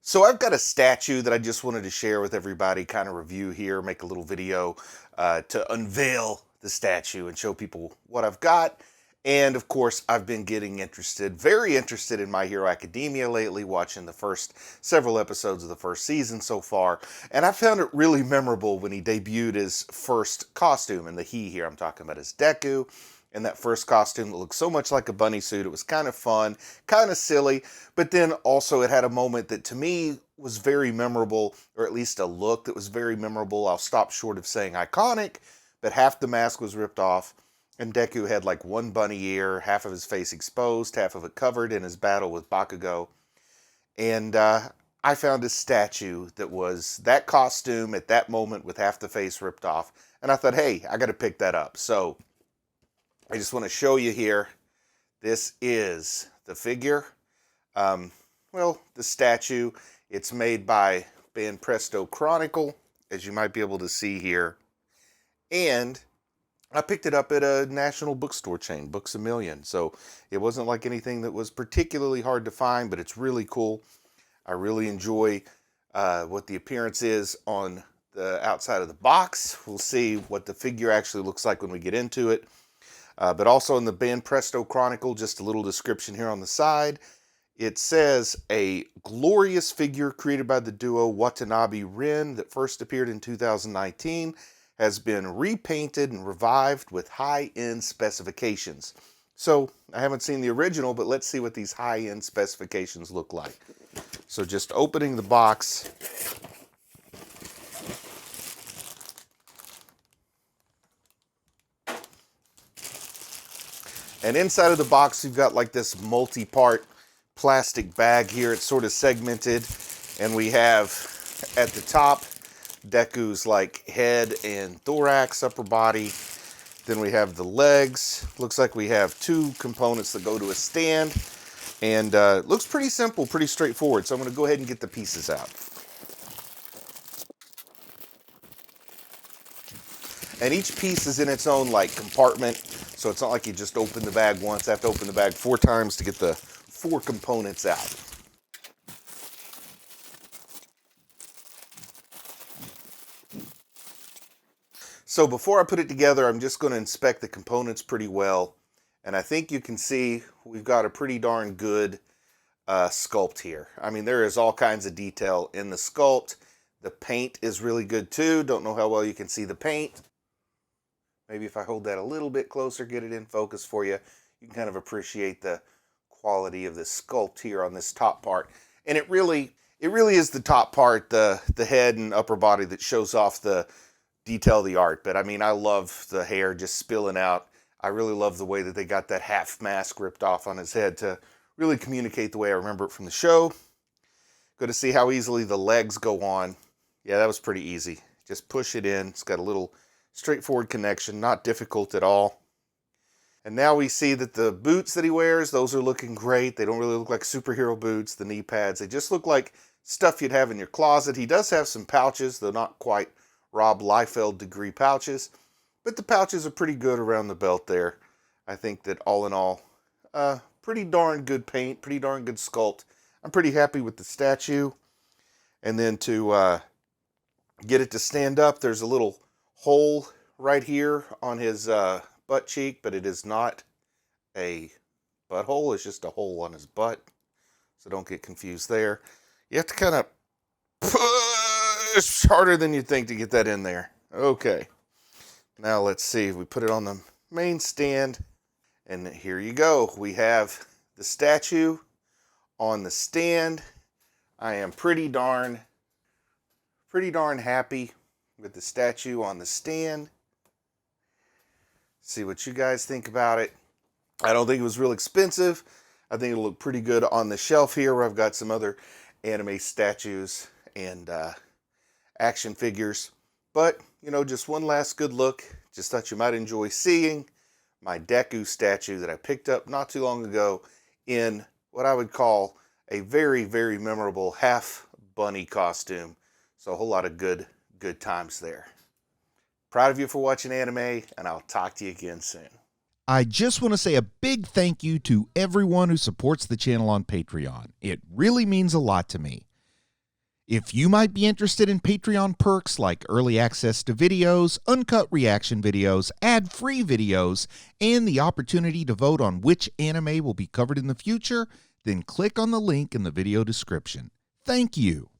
So I've got a statue that I just wanted to share with everybody, kind of review here, make a little video to unveil the statue and show people what I've got. And of course, I've been getting very interested in My Hero Academia lately, watching the first several episodes of the first season so far. And I found it really memorable when he debuted his first costume. And the he here I'm talking about is Deku. And that first costume that looked so much like a bunny suit. It was kind of fun, kind of silly, but then also it had a moment that to me was very memorable, or at least a look that was very memorable. I'll stop short of saying iconic, but half the mask was ripped off, and Deku had like one bunny ear, half of his face exposed, half of it covered in his battle with Bakugo. And I found a statue that was that costume at that moment with half the face ripped off, and I thought, hey, I got to pick that up. So I just want to show you here. This is the figure. The statue. It's made by Banpresto Chronicle, as you might be able to see here. And I picked it up at a national bookstore chain, Books A Million. So it wasn't like anything that was particularly hard to find, but it's really cool. I really enjoy what the appearance is on the outside of the box. We'll see what the figure actually looks like when we get into it. But also in the Banpresto Chronicle, just a little description here on the side. It says, a glorious figure created by the duo Watanabe Rin that first appeared in 2019 has been repainted and revived with high-end specifications. So, I haven't seen the original, but let's see what these high-end specifications look like. So just opening the box. And inside of the box, you've got like this multi-part plastic bag here. It's sort of segmented. And we have at the top, Deku's like head and thorax, upper body. Then we have the legs. Looks like we have two components that go to a stand. And it looks pretty simple, pretty straightforward. So I'm going to go ahead and get the pieces out. And each piece is in its own like compartment. So it's not like you just open the bag once. I have to open the bag 4 times to get the 4 components out. So before I put it together, I'm just going to inspect the components pretty well. And I think you can see we've got a pretty darn good sculpt here. I mean, there is all kinds of detail in the sculpt. The paint is really good too. Don't know how well you can see the paint. Maybe if I hold that a little bit closer, get it in focus for you, you can kind of appreciate the quality of the sculpt here on this top part. And it really is the top part, the head and upper body, that shows off the detail of the art. But I mean, I love the hair just spilling out. I really love the way that they got that half mask ripped off on his head to really communicate the way I remember it from the show. Good to see how easily the legs go on. Yeah, that was pretty easy. Just push it in. It's got a little straightforward connection, not difficult at all. And now we see that the boots that he wears, those are looking great. They don't really look like superhero boots, the knee pads. They just look like stuff you'd have in your closet. He does have some pouches, though not quite Rob Liefeld degree pouches. But the pouches are pretty good around the belt there. I think that all in all, pretty darn good paint, pretty darn good sculpt. I'm pretty happy with the statue. And then to get it to stand up, there's a little hole right here on his butt cheek, but it is not a butthole. It's just a hole on his butt. So don't get confused there. You have to kind of push harder than you'd think to get that in there. Okay. Now let's see. We put it on the main stand. And here you go. We have the statue on the stand. I am pretty darn happy with the statue on the stand. See what you guys think about it. I don't think it was real expensive. I think it'll look pretty good on the shelf here, where I've got some other anime statues and action figures. But, you know, just one last good look. Just thought you might enjoy seeing my Deku statue that I picked up not too long ago in what I would call a very, very memorable half bunny costume. So a whole lot of good times there. Proud of you for watching anime, and I'll talk to you again soon. I just want to say a big thank you to everyone who supports the channel on Patreon. It really means a lot to me. If you might be interested in Patreon perks like early access to videos, uncut reaction videos, ad-free videos, and the opportunity to vote on which anime will be covered in the future, then click on the link in the video description. Thank you.